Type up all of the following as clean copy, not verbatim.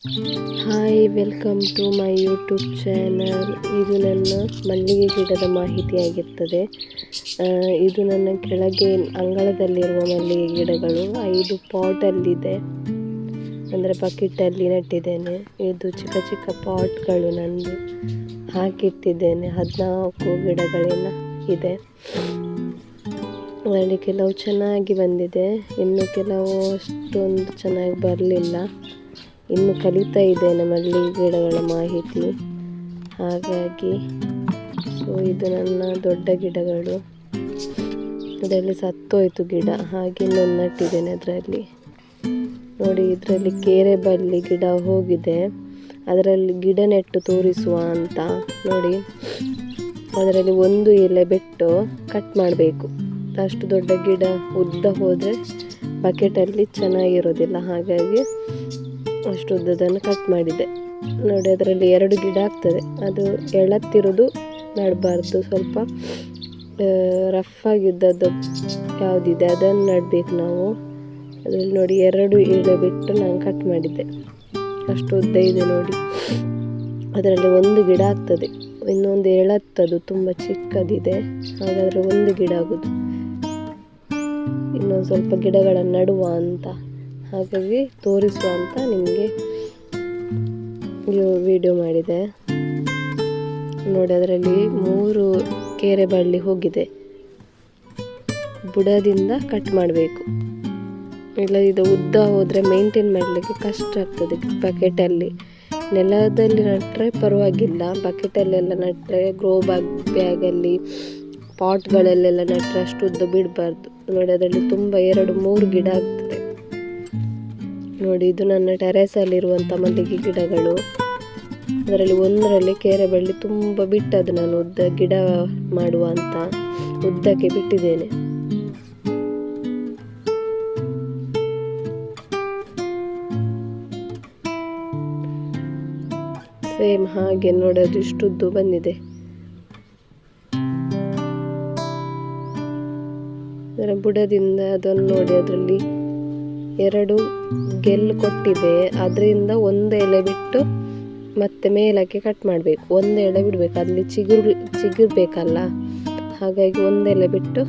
Hi, welcome to my YouTube channel. ಇದು ನನ್ನ ಮಲ್ಲಿಗೆ ಗಿಡದ ಮಾಹಿತಿಯಾಗಿರ್ತದೆ. ಇದು ನನ್ನ ಕೆಳಗೆ ಅಂಗಳದಲ್ಲಿರುವ ಮಲ್ಲಿಗೆ ಗಿಡಗಳು 5 ಪಾಟಲ್ಲಿದೆ, ಅಂದರೆ ಬಕೆಟಲ್ಲಿ ನೆಟ್ಟಿದ್ದೇನೆ. ಇದು ಚಿಕ್ಕ ಚಿಕ್ಕ ಪಾಟ್ಗಳು ನಂದು ಹಾಕಿಟ್ಟಿದ್ದೇನೆ. 14 ಗಿಡಗಳೇನ ಇದೆ. ಅದರಲ್ಲಿ ಕೆಲವು ಚೆನ್ನಾಗಿ ಬಂದಿದೆ, ಇನ್ನು ಕೆಲವು ಅಷ್ಟೊಂದು ಚೆನ್ನಾಗಿ ಬರಲಿಲ್ಲ. ಇನ್ನು ಕಲಿತಾ ಇದ್ದೇನೆ ಮಲ್ಲಿಗೆ ಗಿಡಗಳ ಮಾಹಿತಿ, ಹಾಗಾಗಿ ಇದು ನನ್ನ ದೊಡ್ಡ ಗಿಡಗಳು. ಅದರಲ್ಲಿ ಸತ್ತೋಯ್ತು ಗಿಡ, ಹಾಗೆ ಇನ್ನೊಂದು ನಟ್ಟಿದ್ದೇನೆ ಅದರಲ್ಲಿ. ನೋಡಿ, ಇದರಲ್ಲಿ ಕೇರೆ ಬಳ್ಳಿ ಗಿಡ ಹೋಗಿದೆ. ಅದರಲ್ಲಿ ಗಿಡ ನೆಟ್ಟು ತೋರಿಸುವ ಅಂತ ನೋಡಿ. ಅದರಲ್ಲಿ ಒಂದು ಎಲೆ ಬಿಟ್ಟು ಕಟ್ ಮಾಡಬೇಕು. ಅಷ್ಟು ದೊಡ್ಡ ಗಿಡ ಉದ್ದ ಹೋದರೆ ಬಕೆಟಲ್ಲಿ ಚೆನ್ನಾಗಿರೋದಿಲ್ಲ, ಹಾಗಾಗಿ ಅಷ್ಟು ಉದ್ದದನ್ನು ಕಟ್ ಮಾಡಿದೆ. ನೋಡಿ, ಅದರಲ್ಲಿ 2 ಗಿಡ ಆಗ್ತದೆ. ಅದು ಎಳತ್ತಿರೋದು ನಡಬಾರ್ದು, ಸ್ವಲ್ಪ ರಫ್ ಆಗಿದ್ದದ್ದು ಯಾವುದಿದೆ ಅದನ್ನು ನಡಬೇಕು ನಾವು. ಅದರಲ್ಲಿ ನೋಡಿ 2 ಎಳೆ ಬಿಟ್ಟು ನಾನು ಕಟ್ ಮಾಡಿದ್ದೆ. ಅಷ್ಟು ಉದ್ದ ಇದೆ ನೋಡಿ. ಅದರಲ್ಲಿ 1 ಗಿಡ ಆಗ್ತದೆ, ಇನ್ನೊಂದು ಎಳತ್ತದು ತುಂಬ ಚಿಕ್ಕದಿದೆ, ಹಾಗಾದರೆ 1 ಗಿಡ ಆಗೋದು. ಇನ್ನೊಂದು ಸ್ವಲ್ಪ ಗಿಡಗಳನ್ನು ನಡುವ ಅಂತ, ಹಾಗಾಗಿ ತೋರಿಸುವ ಅಂತ ನಿಮಗೆ ವಿಡಿಯೋ ಮಾಡಿದೆ. ನೋಡಿ, ಅದರಲ್ಲಿ 3 ಕೇರೆ ಬಳ್ಳಿ ಹೋಗಿದೆ. ಬುಡದಿಂದ ಕಟ್ ಮಾಡಬೇಕು, ಇಲ್ಲ ಇದು ಉದ್ದ ಹೋದರೆ ಮೇಂಟೈನ್ ಮಾಡಲಿಕ್ಕೆ ಕಷ್ಟ ಆಗ್ತದೆ. ಬಕೆಟಲ್ಲಿ ನೆಲದಲ್ಲಿ ನಟ್ಟರೆ ಪರವಾಗಿಲ್ಲ, ಬಕೆಟಲ್ಲೆಲ್ಲ ನಟ್ಟರೆ ಗ್ರೋ ಬ್ಯಾಗಲ್ಲಿ ಪಾಟ್ಗಳಲ್ಲೆಲ್ಲ ನಟ್ಟರೆ ಅಷ್ಟು ಉದ್ದ ಬಿಡಬಾರ್ದು. ನೋಡಿ, ಅದರಲ್ಲಿ ತುಂಬ 2-3 ಗಿಡ ಆಗ್ತದೆ. ನೋಡಿ, ಇದು ನನ್ನ ಟೆರೆಸಲ್ಲಿರುವಂಥ ಮಲ್ಲಿಗೆ ಗಿಡಗಳು. ಅದರಲ್ಲಿ ಒಂದರಲ್ಲಿ ಕೇರೆ ಬಳ್ಳಿ ತುಂಬ ಬಿಟ್ಟದ್ದು, ನಾನು ಉದ್ದ ಗಿಡ ಮಾಡುವ ಅಂತ ಉದ್ದಕ್ಕೆ ಬಿಟ್ಟಿದ್ದೇನೆ. ಸೇಮ್ ಹಾಗೆ ನೋಡೋದು ಇಷ್ಟುದ್ದು ಬಂದಿದೆ. ಅದರ ಬುಡದಿಂದ ಅದನ್ನು ನೋಡಿ, ಅದರಲ್ಲಿ 2 ಗೆಲ್ಲು ಕೊಟ್ಟಿದೆ. ಅದರಿಂದ 1 ಎಲೆ ಬಿಟ್ಟು ಮತ್ತೆ ಮೇಲಕ್ಕೆ ಕಟ್ ಮಾಡಬೇಕು. 1 ಎಲೆ ಬಿಡಬೇಕು, ಅಲ್ಲಿ ಚಿಗುರ್ಬೇಕಲ್ಲ, ಹಾಗಾಗಿ 1 ಎಲೆ ಬಿಟ್ಟು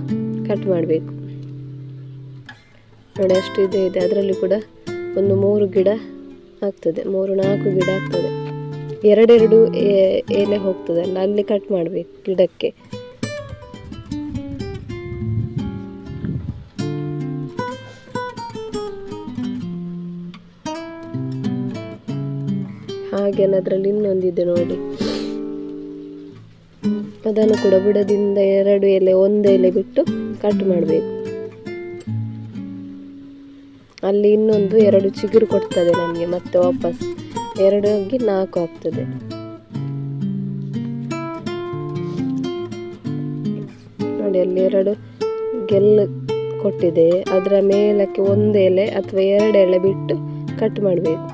ಕಟ್ ಮಾಡಬೇಕು. ನೋಡಿ, ಅಷ್ಟು ಇದೆ. ಅದರಲ್ಲಿ ಕೂಡ ಒಂದು 3 ಗಿಡ ಆಗ್ತದೆ, 3-4 ಗಿಡ ಆಗ್ತದೆ. 2 ಎಲೆ ಹೋಗ್ತದಲ್ಲ, ಅಲ್ಲಿ ಕಟ್ ಮಾಡಬೇಕು ಗಿಡಕ್ಕೆ. ಹಾಗೆ ಅದರಲ್ಲಿ ಇನ್ನೊಂದಿದೆ ನೋಡಿ, ಅದನ್ನು ಕೂಡ ಬುಡದಿಂದ 2 ಎಲೆ 1 ಎಲೆ ಬಿಟ್ಟು ಕಟ್ ಮಾಡಬೇಕು. ಅಲ್ಲಿ ಇನ್ನೊಂದು 2 ಚಿಗುರು ಕೊಡ್ತದೆ ನಮಗೆ, ಮತ್ತೆ ವಾಪಸ್ 2 ಆಗಿ 4 ಆಗ್ತದೆ. ನೋಡಿ, ಅಲ್ಲಿ 2 ಗೆಲ್ಲು ಕೊಟ್ಟಿದೆ. ಅದರ ಮೇಲಕ್ಕೆ 1 ಎಲೆ ಅಥವಾ 2 ಎಲೆ ಬಿಟ್ಟು ಕಟ್ ಮಾಡಬೇಕು.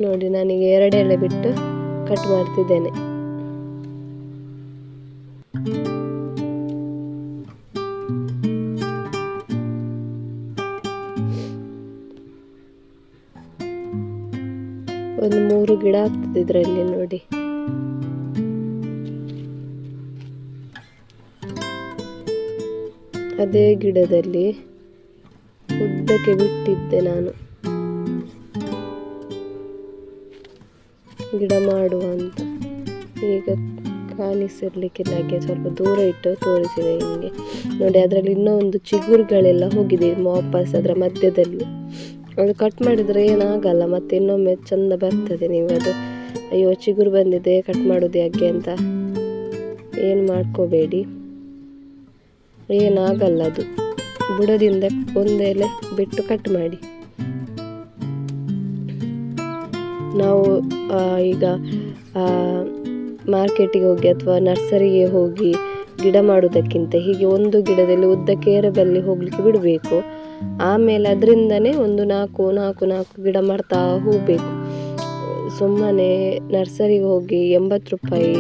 ನೋಡಿ, ನಾನೀಗ 2 ಎಲೆ ಬಿಟ್ಟು ಕಟ್ ಮಾಡ್ತಿದ್ದೇನೆ. ಒಂದು 3 ಗಿಡ ಆಗ್ತದೆ ಇದರಲ್ಲಿ ನೋಡಿ. ಅದೇ ಗಿಡದಲ್ಲಿ ಉದ್ದಕ್ಕೆ ಬಿಟ್ಟಿದ್ದೆ ನಾನು ಗಿಡ ಮಾಡುವ ಅಂತ. ಈಗ ಕಾಣಿಸಿರ್ಲಿಕ್ಕಿಲ್ಲ, ಹಾಗೆ ಸ್ವಲ್ಪ ದೂರ ಇಟ್ಟು ತೋರಿಸಿದೆ ನಿಮಗೆ. ನೋಡಿ, ಅದರಲ್ಲಿ ಇನ್ನೂ ಒಂದು ಚಿಗುರುಗಳೆಲ್ಲ ಹೋಗಿದೆ ವಾಪಸ್ ಅದರ ಮಧ್ಯದಲ್ಲಿ. ಅದು ಕಟ್ ಮಾಡಿದರೆ ಏನಾಗಲ್ಲ, ಮತ್ತೆ ಇನ್ನೊಮ್ಮೆ ಚೆಂದ ಬರ್ತದೆ. ನೀವು ಅದು ಅಯ್ಯೋ ಚಿಗುರು ಬಂದಿದೆ ಕಟ್ ಮಾಡೋದು ಯಾಕೆ ಅಂತ ಏನು ಮಾಡ್ಕೋಬೇಡಿ, ಏನಾಗಲ್ಲ. ಅದು ಬುಡದಿಂದ 1 ಎಲೆ ಬಿಟ್ಟು ಕಟ್ ಮಾಡಿ. ನಾವು ಈಗ ಮಾರ್ಕೆಟಿಗೆ ಹೋಗಿ ಅಥವಾ ನರ್ಸರಿಗೆ ಹೋಗಿ ಗಿಡ ಮಾಡೋದಕ್ಕಿಂತ ಹೀಗೆ ಒಂದು ಗಿಡದಲ್ಲಿ ಉದ್ದ ಕೇರೆ ಬಳ್ಳಿ ಹೋಗಲಿಕ್ಕೆ ಬಿಡಬೇಕು. ಆಮೇಲೆ ಅದರಿಂದನೇ ಒಂದು 4 ಗಿಡ ಮಾಡ್ತಾ ಹೋಗಬೇಕು. ಸುಮ್ಮನೆ ನರ್ಸರಿಗೆ ಹೋಗಿ 80 ರೂಪಾಯಿ,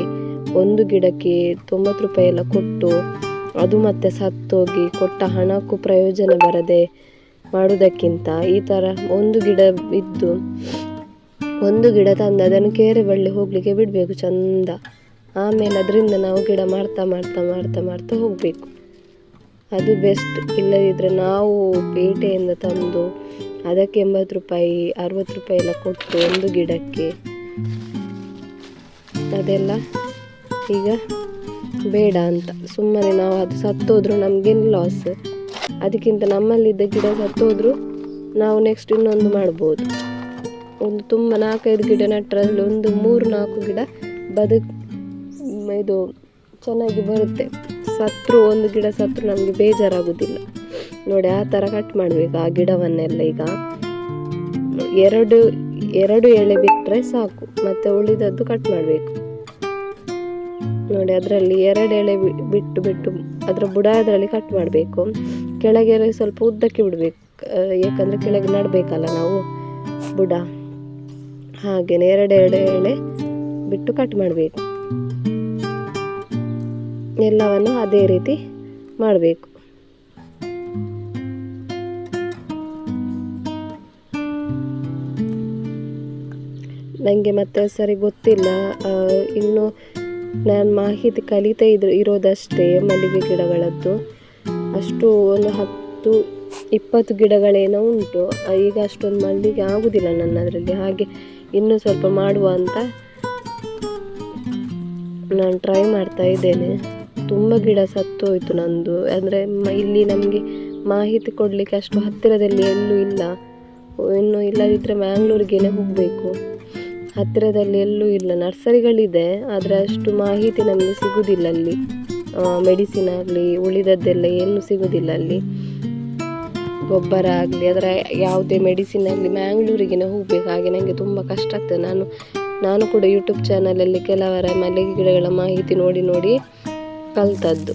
ಒಂದು ಗಿಡಕ್ಕೆ 90 ರೂಪಾಯಿ ಎಲ್ಲ ಕೊಟ್ಟು ಅದು ಮತ್ತೆ ಸತ್ತೋಗಿ ಕೊಟ್ಟ ಹಣಕ್ಕೂ ಪ್ರಯೋಜನ ಬರದೆ ಮಾಡುವುದಕ್ಕಿಂತ ಈ ಥರ ಒಂದು ಗಿಡ ಇದ್ದು ಒಂದು ಗಿಡ ತಂದು ಅದನ್ನು ಕೇರೆ ಬಳ್ಳಿ ಹೋಗಲಿಕ್ಕೆ ಬಿಡಬೇಕು ಚಂದ. ಆಮೇಲೆ ಅದರಿಂದ ನಾವು ಗಿಡ ಮಾಡ್ತಾ ಮಾಡ್ತಾ ಮಾಡ್ತಾ ಮಾಡ್ತಾ ಹೋಗಬೇಕು, ಅದು ಬೆಸ್ಟ್. ಇಲ್ಲದಿದ್ದರೆ ನಾವು ಪೇಟೆಯಿಂದ ತಂದು ಅದಕ್ಕೆ 80 ರೂಪಾಯಿ 60 ರೂಪಾಯಿ ಎಲ್ಲ ಕೊಟ್ಟು ಒಂದು ಗಿಡಕ್ಕೆ, ಅದೆಲ್ಲ ಈಗ ಬೇಡ ಅಂತ ಸುಮ್ಮನೆ ನಾವು ಅದು ಸತ್ತೋದ್ರು ನಮಗೇನು ಲಾಸ್, ಅದಕ್ಕಿಂತ ನಮ್ಮಲ್ಲಿದ್ದ ಗಿಡ ಸತ್ತೋದ್ರು ನಾವು ನೆಕ್ಸ್ಟ್ ಇನ್ನೊಂದು ಮಾಡ್ಬೋದು. ಒಂದು ತುಂಬ 4-5 ಗಿಡ ನೆಟ್ಟರಲ್ಲಿ ಒಂದು 3-4 ಗಿಡ ಇದು ಚೆನ್ನಾಗಿ ಬರುತ್ತೆ. ಸತ್ರು ಒಂದು ಗಿಡ ಸತ್ರು ನಮಗೆ ಬೇಜಾರಾಗೋದಿಲ್ಲ ನೋಡಿ. ಆ ಥರ ಕಟ್ ಮಾಡಬೇಕು ಆ ಗಿಡವನ್ನೆಲ್ಲ. ಈಗ ಎರಡು ಎಳೆ ಬಿಟ್ಟರೆ ಸಾಕು, ಮತ್ತು ಉಳಿದದ್ದು ಕಟ್ ಮಾಡಬೇಕು ನೋಡಿ. ಅದರಲ್ಲಿ 2 ಎಳೆ ಬಿಟ್ಟು ಅದರ ಬುಡ ಅದರಲ್ಲಿ ಕಟ್ ಮಾಡಬೇಕು. ಕೆಳಗೆ ಸ್ವಲ್ಪ ಉದ್ದಕ್ಕೆ ಬಿಡಬೇಕು, ಯಾಕಂದರೆ ಕೆಳಗೆ ನಡಬೇಕಲ್ಲ ನಾವು ಬುಡ. ಹಾಗೆಯೇ 2 ಎಳೆ ಬಿಟ್ಟು ಕಟ್ ಮಾಡಬೇಕು. ಎಲ್ಲವನ್ನು ಅದೇ ರೀತಿ ಮಾಡಬೇಕು. ನನಗೆ ಮತ್ತೆ ಸರಿ ಗೊತ್ತಿಲ್ಲ, ಇನ್ನು ನಾನು ಮಾಹಿತಿ ಕಲಿತಾ ಇರೋದಷ್ಟೇ ಮಲ್ಲಿಗೆ ಗಿಡಗಳದ್ದು. ಅಷ್ಟು ಒಂದು 10-20 ಗಿಡಗಳೇನೋ ಉಂಟು. ಈಗ ಅಷ್ಟೊಂದು ಮಲ್ಲಿಗೆ ಆಗುವುದಿಲ್ಲ ನನ್ನದರಲ್ಲಿ, ಹಾಗೆ ಇನ್ನೂ ಸ್ವಲ್ಪ ಮಾಡುವ ಅಂತ ನಾನು ಟ್ರೈ ಮಾಡ್ತಾ ಇದ್ದೇನೆ. ತುಂಬ ಗಿಡ ಸತ್ತೋಯ್ತು ನಂದು. ಅಂದರೆ ಇಲ್ಲಿ ನಮಗೆ ಮಾಹಿತಿ ಕೊಡಲಿಕ್ಕೆ ಅಷ್ಟು ಹತ್ತಿರದಲ್ಲಿ ಎಲ್ಲೂ ಇಲ್ಲ. ಇನ್ನು ಇಲ್ಲದಿದ್ದರೆ ಮ್ಯಾಂಗ್ಳೂರಿಗೇನೆ ಹೋಗಬೇಕು. ಹತ್ತಿರದಲ್ಲಿ ಎಲ್ಲೂ ಇಲ್ಲ, ನರ್ಸರಿಗಳಿದೆ ಆದರೆ ಅಷ್ಟು ಮಾಹಿತಿ ನಮಗೆ ಸಿಗೋದಿಲ್ಲ ಅಲ್ಲಿ. ಮೆಡಿಸಿನ್ ಆಗಲಿ ಉಳಿದದ್ದೆಲ್ಲ ಏನೂ ಸಿಗೋದಿಲ್ಲ ಅಲ್ಲಿ. ಗೊಬ್ಬರ ಆಗಲಿ ಅದರ ಯಾವುದೇ ಮೆಡಿಸಿನ್ ಆಗಲಿ ಮ್ಯಾಂಗ್ಳೂರಿಗೇನೆ ಹೋಗಬೇಕು. ಹಾಗೆ ನನಗೆ ತುಂಬ ಕಷ್ಟ ಆಗ್ತದೆ. ನಾನು ಕೂಡ ಯೂಟ್ಯೂಬ್ ಚಾನಲಲ್ಲಿ ಕೆಲವರ ಮಲ್ಲಿಗೆ ಗಿಡಗಳ ಮಾಹಿತಿ ನೋಡಿ ಕಲ್ತದ್ದು.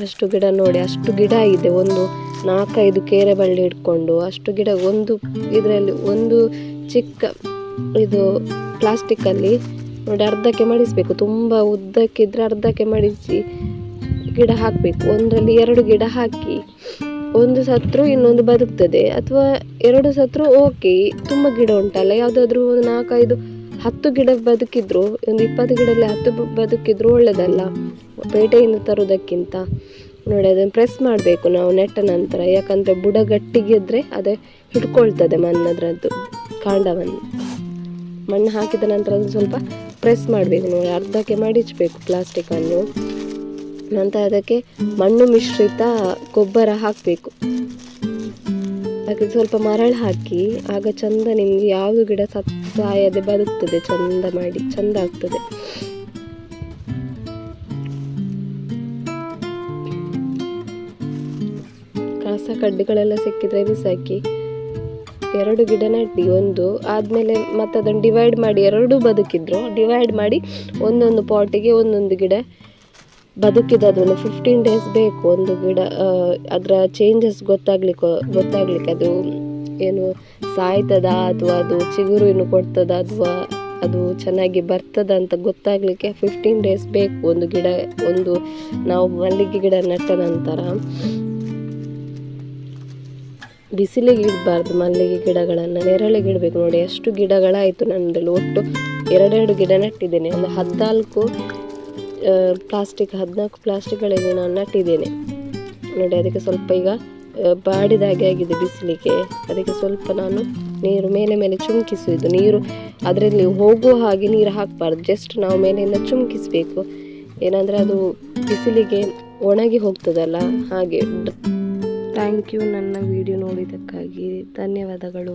ಅಷ್ಟು ಗಿಡ ನೋಡಿ, ಅಷ್ಟು ಗಿಡ ಇದೆ. ಒಂದು 4-5 ಕೇರೆ ಬಳ್ಳಿ ಇಟ್ಕೊಂಡು ಅಷ್ಟು ಗಿಡ ಒಂದು ಇದರಲ್ಲಿ ಒಂದು ಚಿಕ್ಕ ಇದು ಪ್ಲಾಸ್ಟಿಕ್ಕಲ್ಲಿ ನೋಡಿ ಅರ್ಧಕ್ಕೆ ಮಡಿಸಬೇಕು. ತುಂಬ ಉದ್ದಕ್ಕಿದ್ರೆ ಅರ್ಧಕ್ಕೆ ಮಡಿಸಿ ಗಿಡ ಹಾಕಬೇಕು. ಒಂದರಲ್ಲಿ 2 ಗಿಡ ಹಾಕಿ, ಒಂದು ಸತ್ರು ಇನ್ನೊಂದು ಬದುಕ್ತದೆ, ಅಥವಾ 2 ಸತ್ರು ಓಕೆ. ತುಂಬ ಗಿಡ ಉಂಟಲ್ಲ, ಯಾವುದಾದ್ರೂ ಒಂದು 4-5-10 ಗಿಡ ಬದುಕಿದ್ರು, ಒಂದು 20 ಗಿಡದಲ್ಲಿ 10 ಬದುಕಿದ್ರು ಒಳ್ಳೆಯದಲ್ಲ ಪೇಟೆಯಿಂದ ತರೋದಕ್ಕಿಂತ. ನೋಡಿ ಅದನ್ನು ಪ್ರೆಸ್ ಮಾಡಬೇಕು ನಾವು ನೆಟ್ಟ ನಂತರ, ಯಾಕಂದರೆ ಬುಡ ಗಟ್ಟಿಗಿದ್ರೆ ಅದೇ ಹಿಡ್ಕೊಳ್ತದೆ ಮಣ್ಣದ್ರದ್ದು ಕಾಂಡವನ್ನು. ಮಣ್ಣು ಹಾಕಿದ ನಂತರ ಅದನ್ನು ಸ್ವಲ್ಪ ಪ್ರೆಸ್ ಮಾಡಬೇಕು ನೋಡಿ, ಅರ್ಧಕ್ಕೆ ಮಡಿಚಬೇಕು ಪ್ಲಾಸ್ಟಿಕ್ಕನ್ನು. ನಂತರ ಅದಕ್ಕೆ ಮಣ್ಣು ಮಿಶ್ರಿತ ಗೊಬ್ಬರ ಹಾಕಬೇಕು. ಅದಕ್ಕೆ ಸ್ವಲ್ಪ ಮರಳು ಹಾಕಿ, ಆಗ ಚಂದ ನಿಮಗೆ ಯಾವುದು ಗಿಡ ಸಾಯದೆ ಬದುಕ್ತದೆ, ಚಂದ ಆಗ್ತದೆ. ಕಸ ಕಡ್ಡಿಗಳೆಲ್ಲ ಸಿಕ್ಕಿದ್ರೆ ಬಿಸಾಕಿ 2 ಗಿಡ ನೆಟ್ಟಿ, ಒಂದು ಆದಮೇಲೆ ಮತ್ತೆ ಅದನ್ನು ಡಿವೈಡ್ ಮಾಡಿ 2 ಬದುಕಿದ್ರು ಡಿವೈಡ್ ಮಾಡಿ ಒಂದೊಂದು ಪಾಟಿಗೆ ಒಂದೊಂದು ಗಿಡ ಬದುಕಿದ. ಅದನ್ನು 15 ಡೇಸ್ ಬೇಕು ಒಂದು ಗಿಡ ಅದರ ಚೇಂಜಸ್ ಗೊತ್ತಾಗ್ಲಿಕ್ಕೆ ಅದು ಏನು ಸಾಯ್ತದ ಅಥವಾ ಅದು ಚಿಗುರು ಇನ್ನು ಕೊಡ್ತದ ಅಥವಾ ಅದು ಚೆನ್ನಾಗಿ ಬರ್ತದ ಅಂತ ಗೊತ್ತಾಗ್ಲಿಕ್ಕೆ 15 ಡೇಸ್ ಬೇಕು ಒಂದು ಗಿಡ. ಒಂದು ನಾವು ಮಲ್ಲಿಗೆ ಗಿಡ ನೆಟ್ಟ ನಂತರ ಬಿಸಿಲಿಗೆ ಇಡಬಾರ್ದು ಮಲ್ಲಿಗೆ ಗಿಡಗಳನ್ನು, ನೆರಳಿಗೆ ಇಡಬೇಕು. ನೋಡಿ ಎಷ್ಟು ಗಿಡಗಳಾಯಿತು ನನ್ನದಲ್ಲಿ. ಒಟ್ಟು 2 ಗಿಡ ನೆಟ್ಟಿದ್ದೇನೆ. ಒಂದು 14 ಪ್ಲಾಸ್ಟಿಕ್ಗಳಲ್ಲಿ ನಾನು ನಟ್ಟಿದ್ದೇನೆ ನೋಡಿ. ಅದಕ್ಕೆ ಸ್ವಲ್ಪ ಈಗ ಬಾಡಿದಾಗೆ ಆಗಿದೆ ಬಿಸಿಲಿಗೆ. ಅದಕ್ಕೆ ಸ್ವಲ್ಪ ನಾನು ನೀರು ಮೇಲೆ ಚುಮ್ಕಿಸುವುದು. ನೀರು ಅದರಲ್ಲಿ ಹೋಗುವ ಹಾಗೆ ನೀರು ಹಾಕಬಾರ್ದು, ಜಸ್ಟ್ ನಾವು ಮೇಲೆಯಿಂದ ಚುಮ್ಕಿಸಬೇಕು. ಏನಂದರೆ ಅದು ಬಿಸಿಲಿಗೆ ಒಣಗಿ ಹೋಗ್ತದಲ್ಲ ಹಾಗೆ. ಥ್ಯಾಂಕ್ ಯು ನನ್ನ ವಿಡಿಯೋ ನೋಡಿದ್ದಕ್ಕಾಗಿ ಧನ್ಯವಾದಗಳು.